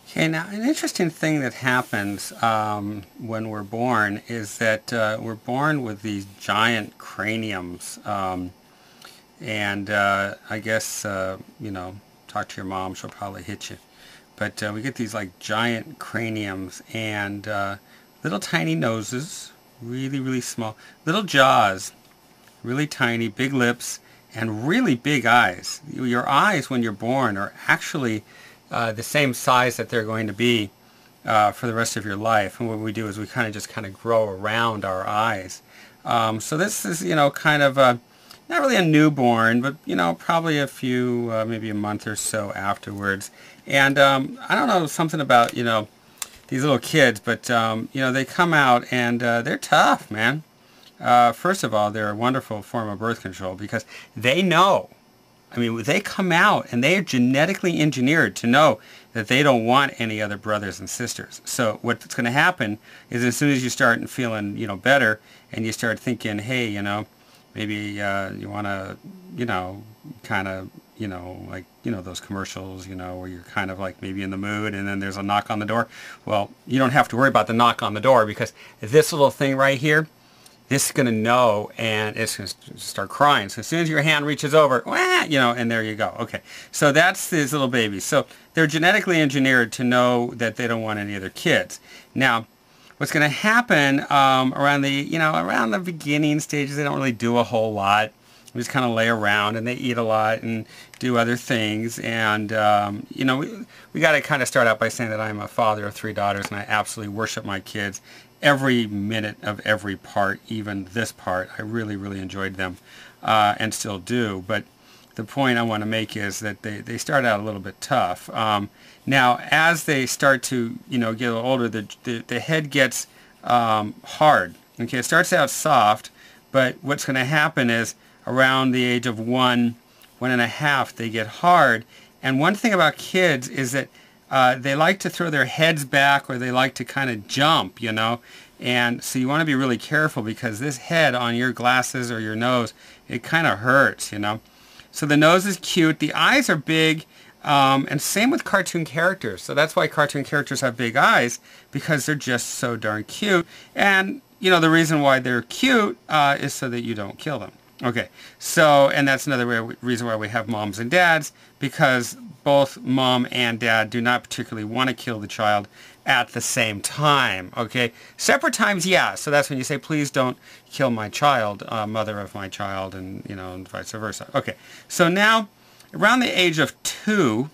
Okay, now an interesting thing that happens when we're born is that we're born with these giant craniums. And I guess, talk to your mom, she'll probably hit you. But we get these like giant craniums and little tiny noses, really, really small. Little jaws, really tiny, big lips, and really big eyes. Your eyes when you're born are actually the same size that they're going to be for the rest of your life. And what we do is we kind of grow around our eyes. So this is, kind of not really a newborn, but, probably a few, maybe a month or so afterwards. And I don't know, something about, these little kids, but, they come out and they're tough, man. First of all, they're a wonderful form of birth control because they know. I mean, they come out and they are genetically engineered to know that they don't want any other brothers and sisters. So what's going to happen is as soon as you start feeling, better and you start thinking, hey, maybe you want to, kind of, those commercials, where you're kind of like maybe in the mood and then there's a knock on the door. Well, you don't have to worry about the knock on the door because this little thing right here, this is going to know and it's going to start crying. So as soon as your hand reaches over, wah, and there you go. Okay, so that's these little babies. So they're genetically engineered to know that they don't want any other kids. Now, what's going to happen around the beginning stages, they don't really do a whole lot. They just kind of lay around and they eat a lot and do other things. And, we got to kind of start out by saying that I'm a father of 3 daughters and I absolutely worship my kids. Every minute of every part, even this part, I really, really enjoyed them and still do. But the point I want to make is that they start out a little bit tough. Now, as they start to, get a little older, the head gets hard. Okay, it starts out soft, but what's going to happen is around the age of 1.5, they get hard. And one thing about kids is that they like to throw their heads back or they like to kind of jump, and so you want to be really careful because this head on your glasses or your nose, it kind of hurts, So the nose is cute, the eyes are big, and same with cartoon characters. So that's why cartoon characters have big eyes, because they're just so darn cute. And, the reason why they're cute is so that you don't kill them. Okay, so, and that's another reason why we have moms and dads, because both mom and dad do not particularly want to kill the child at the same time, okay? Separate times, yeah, so that's when you say, please don't kill my child, mother of my child, and, and vice versa. Okay, so now, around the age of 2,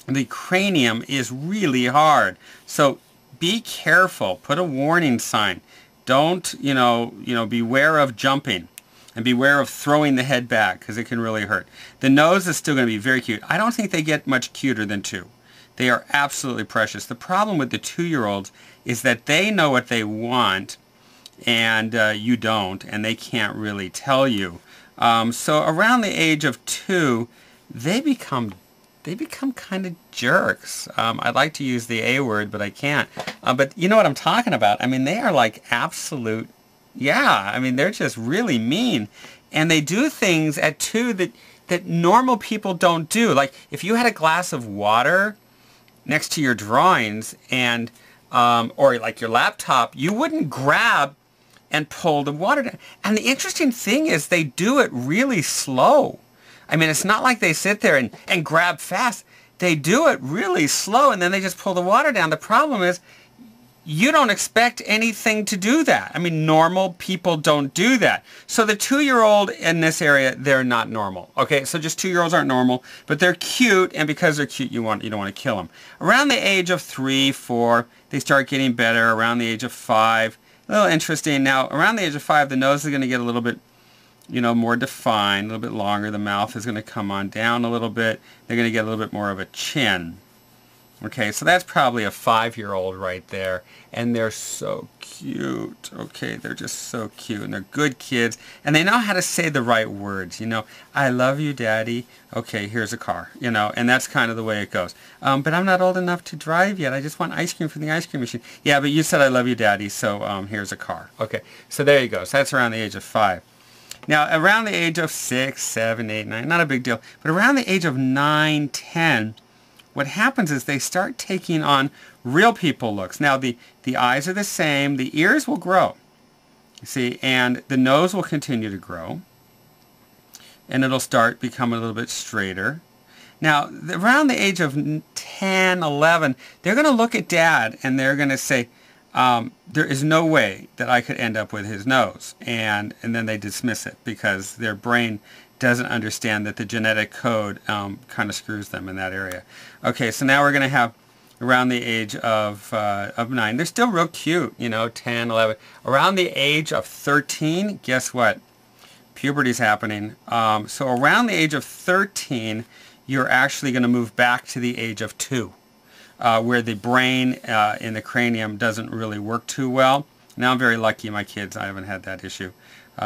the cranium is really hard, so be careful, put a warning sign. Don't, beware of jumping. And beware of throwing the head back because it can really hurt. The nose is still going to be very cute. I don't think they get much cuter than 2. They are absolutely precious. The problem with the 2-year-olds is that they know what they want and you don't, and they can't really tell you. So around the age of 2, they become kind of jerks. I'd like to use the A word, but I can't. But you know what I'm talking about. I mean, they are like absolute... Yeah, I mean, they're just really mean. And they do things at 2 that normal people don't do. Like, if you had a glass of water next to your drawings and, or like your laptop, you wouldn't grab and pull the water down. And the interesting thing is they do it really slow. I mean, it's not like they sit there and grab fast. They do it really slow and then they just pull the water down. The problem is, you don't expect anything to do that. I mean, normal people don't do that. So the 2-year-old in this area, they're not normal. Okay, so just 2-year-olds aren't normal, but they're cute, and because they're cute, you don't want to kill them. Around the age of 3, 4, they start getting better. Around the age of 5, a little interesting. Now, around the age of 5, the nose is going to get a little bit, more defined, a little bit longer. The mouth is going to come on down a little bit. They're going to get a little bit more of a chin. Okay, so that's probably a 5-year-old right there, and they're so cute. Okay, they're just so cute, and they're good kids, and they know how to say the right words. I love you, Daddy. Okay, here's a car. And that's kind of the way it goes. But I'm not old enough to drive yet. I just want ice cream from the ice cream machine. Yeah, but you said I love you, Daddy, so here's a car. Okay, so there you go. So that's around the age of 5. Now, around the age of 6, 7, 8, 9, not a big deal, but around the age of 9, 10. what happens is they start taking on real people looks. Now the eyes are the same, the ears will grow, you see, and the nose will continue to grow, and it'll start becoming a little bit straighter. Now, around the age of 10, 11, they're going to look at Dad and they're going to say, there is no way that I could end up with his nose. And then they dismiss it because their brain doesn't understand that the genetic code kind of screws them in that area. Okay, so now we're going to have around the age of 9. They're still real cute, you know, 10, 11. Around the age of 13, guess what? Puberty's happening. So around the age of 13, you're actually going to move back to the age of 2, where the brain in the cranium doesn't really work too well. Now I'm very lucky, my kids, I haven't had that issue.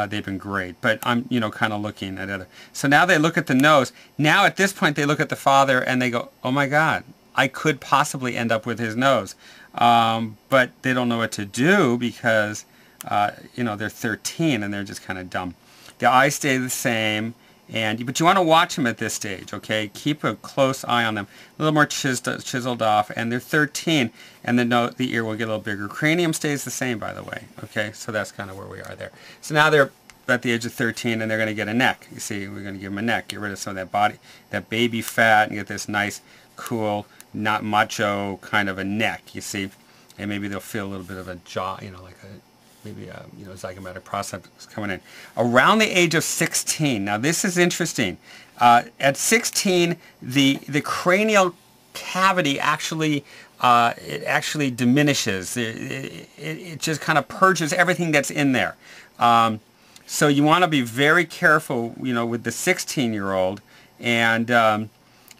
They've been great, but I'm, you know, kind of looking at other. So now they look at the nose. Now at this point they look at the father and they go, oh my God, I could possibly end up with his nose. But they don't know what to do because, you know, they're 13 and they're just kind of dumb. The eyes stay the same. But you want to watch them at this stage, okay? Keep a close eye on them. A little more chiseled off, and they're 13, and the ear will get a little bigger. Cranium stays the same, by the way, okay? So that's kind of where we are there. So now they're at the age of 13, and they're going to get a neck. You see, we're going to give them a neck, get rid of some of that body, that baby fat, and get this nice, cool, not macho kind of a neck, you see? And maybe they'll feel a little bit of a jaw, you know, like a... maybe you know, zygomatic process coming in. Around the age of 16, now this is interesting. At 16, the cranial cavity actually diminishes. It just kind of purges everything that's in there. So you want to be very careful, you know, with the 16-year-old and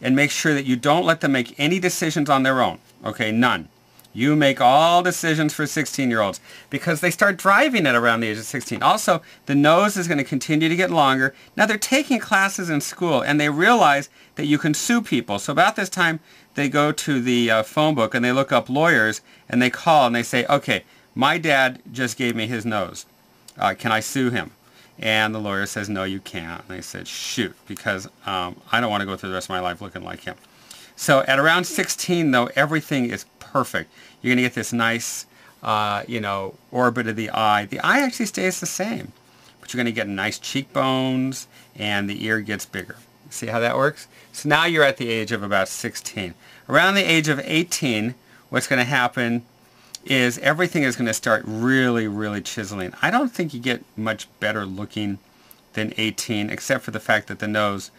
make sure that you don't let them make any decisions on their own. Okay, none. You make all decisions for 16-year-olds because they start driving at around the age of 16. Also, the nose is going to continue to get longer. Now, they're taking classes in school, and they realize that you can sue people. So about this time, they go to the phone book, and they look up lawyers, and they call, and they say, okay, my dad just gave me his nose. Can I sue him? And the lawyer says, no, you can't. And they said, shoot, because I don't want to go through the rest of my life looking like him. So at around 16, though, everything is perfect. You're going to get this nice, you know, orbit of the eye. The eye actually stays the same, but you're going to get nice cheekbones, and the ear gets bigger. See how that works? So now you're at the age of about 16. Around the age of 18, what's going to happen is everything is going to start really, really chiseling. I don't think you get much better looking than 18, except for the fact that the nose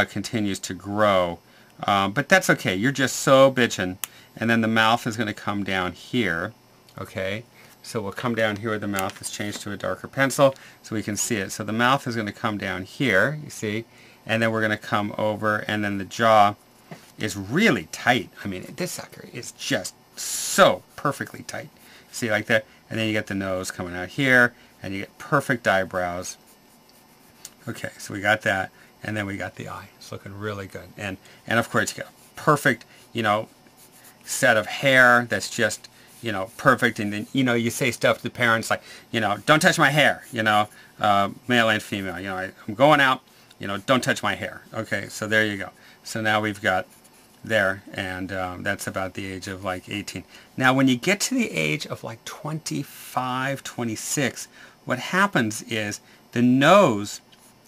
continues to grow. But that's okay. You're just so bitchin'. And then the mouth is going to come down here. Okay? So we'll come down here where the mouth is changed to a darker pencil so we can see it. So the mouth is going to come down here, you see? And then we're going to come over, and then the jaw is really tight. I mean, this sucker is just so perfectly tight. See, like that? And then you get the nose coming out here, and you get perfect eyebrows. Okay, so we got that. And then we got the eye. It's looking really good. And of course, you got a perfect, you know, set of hair that's just, you know, perfect. And then, you know, you say stuff to the parents like, you know, don't touch my hair, you know, male and female. You know, I'm going out, you know, don't touch my hair. Okay, so there you go. So now we've got there, and that's about the age of like 18. Now, when you get to the age of like 25, 26, what happens is the nose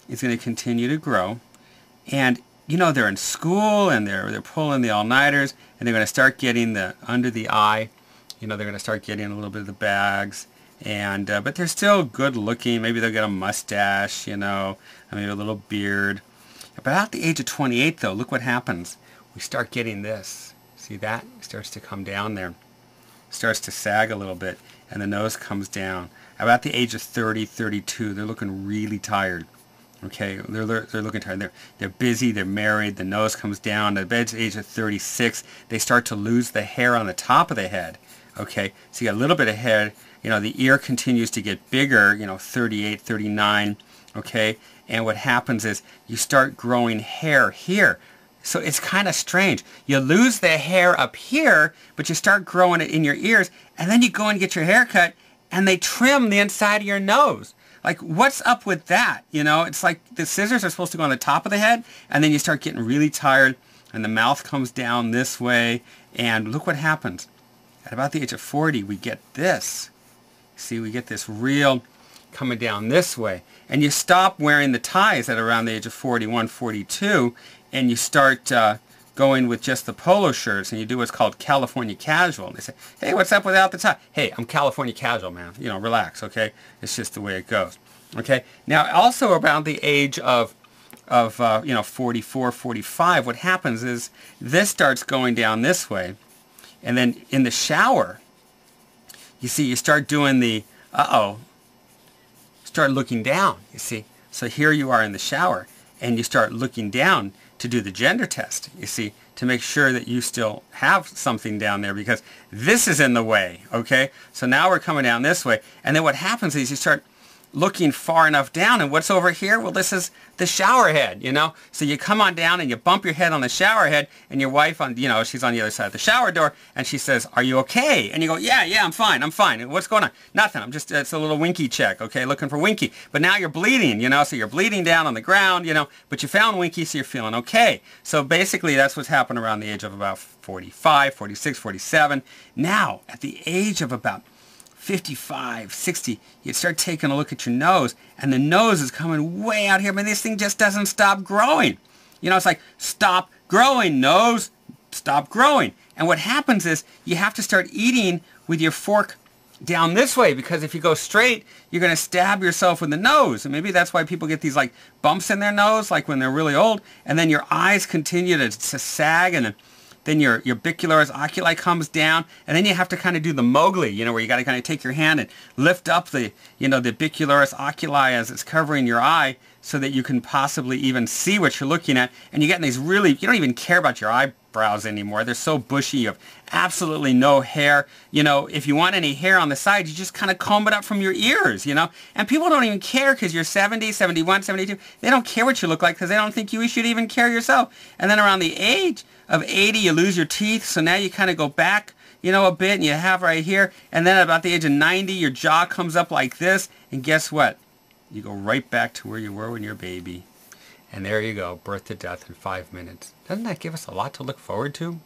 is going to continue to grow, and you know, they're in school and they're pulling the all-nighters, and they're going to start getting the under the eye, you know, they're going to start getting a little bit of the bags, and but they're still good looking. Maybe they'll get a mustache, you know, maybe a little beard. About the age of 28, though, look what happens. We start getting this. See that? It starts to come down there. It starts to sag a little bit, and the nose comes down. About the age of 30, 32, they're looking really tired. Okay, they're looking tired. They're busy. They're married. The nose comes down. At the age of 36, they start to lose the hair on the top of the head. Okay, so you got a little bit of hair. You know, the ear continues to get bigger. You know, 38, 39. Okay, and what happens is you start growing hair here. So it's kind of strange. You lose the hair up here, but you start growing it in your ears, and then you go and get your hair cut, and they trim the inside of your nose. Like, what's up with that? You know, it's like the scissors are supposed to go on the top of the head, and then you start getting really tired, and the mouth comes down this way, and look what happens. At about the age of 40, we get this. See, we get this real coming down this way. And you stop wearing the ties at around the age of 41, 42, and you start going with just the polo shirts, and you do what's called California casual. And they say, hey, what's up without the tie? Hey, I'm California casual, man. You know, relax, okay? It's just the way it goes, okay? Now, also around the age of 44, 45, what happens is this starts going down this way, and then in the shower, you see, you start doing the, start looking down, you see. So here you are in the shower, and you start looking down to do the gender test, you see, to make sure that you still have something down there, because this is in the way, okay? So now we're coming down this way, and then what happens is you start looking far enough down, and what's over here? Well, this is the shower head, you know? So you come on down and you bump your head on the shower head, and your wife, she's on the other side of the shower door, and she says, are you okay? And you go, yeah, I'm fine. And what's going on? Nothing. It's a little Winky check, okay? Looking for Winky. But now you're bleeding, you know? So you're bleeding down on the ground, you know? But you found Winky, so you're feeling okay. So basically, that's what's happened around the age of about 45, 46, 47. Now, at the age of about 55, 60, you start taking a look at your nose, and the nose is coming way out here, but this thing just doesn't stop growing. You know, it's like, stop growing, nose, stop growing. And what happens is you have to start eating with your fork down this way, because if you go straight, you're going to stab yourself with the nose. And maybe that's why people get these like bumps in their nose, like when they're really old, and then your eyes continue to sag, and then your bicularis oculi comes down, and then you have to kind of do the Mowgli, you know, where you got to kind of take your hand and lift up the, the bicularis oculi as it's covering your eye, so that you can possibly even see what you're looking at. And you're getting these really, you don't even care about your eyebrows anymore. They're so bushy. You have absolutely no hair. You know, if you want any hair on the side, you just kind of comb it up from your ears, you know. And people don't even care because you're 70, 71, 72. They don't care what you look like because they don't think you should even care yourself. And then around the age of 80, you lose your teeth. So now you kind of go back, a bit, and you have right here. And then at about the age of 90, your jaw comes up like this. And guess what? You go right back to where you were when you were a baby. And there you go, birth to death in 5 minutes. Doesn't that give us a lot to look forward to?